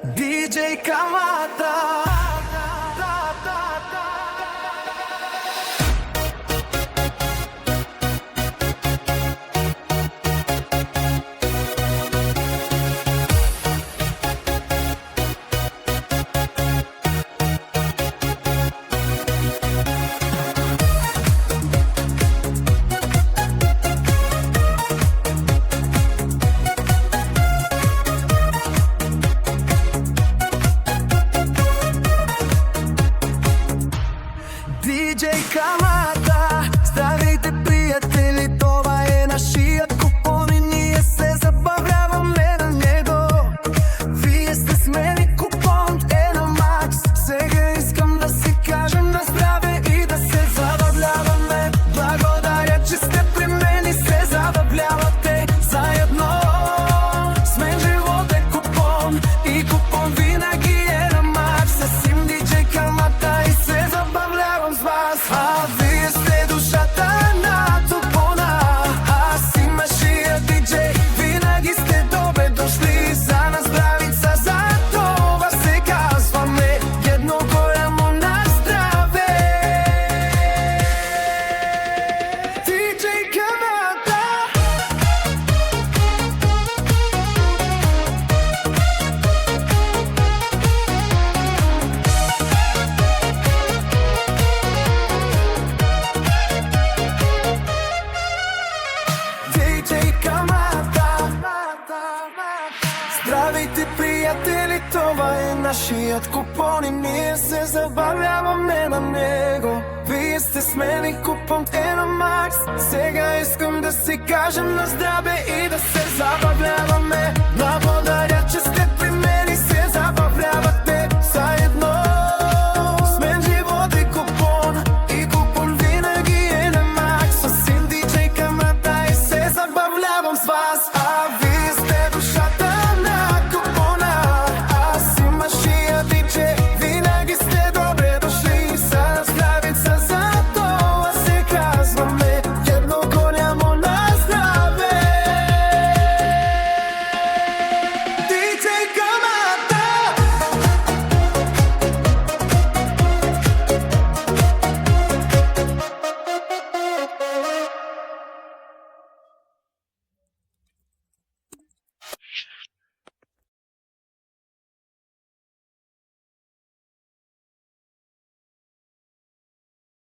DJ Kamata. DJ Kamata, здравейте приятели, това е нашият купон и ние се забавляваме на него. Вие сте с мен, купон е на макс. Сега искам да си кажем на здраве и да се забавляваме. Благодаря, че сте при мен и се забавлявате заедно. С мен живот е купон и купон винаги е на макс. С им DJ Камата и се забавлявам с вас. А вие сте душата на тупона, аз и машия диджей, винаги сте добре дошли. За нас здравица, за това се казваме едно голямо на здраве. DJ Kamata. DJ Kamata. Здравейте приятели, това е нашият купон и ние се забавляваме на него. Вие сте с мен и купон е на макс. Сега искам да си кажем на здраве и да се забавляваме. Благодаря, че сте при мен и се забавлявате заедно. С мен живот е купон и купон винаги е на макс. С им DJ Камата и се забавлявам с вас.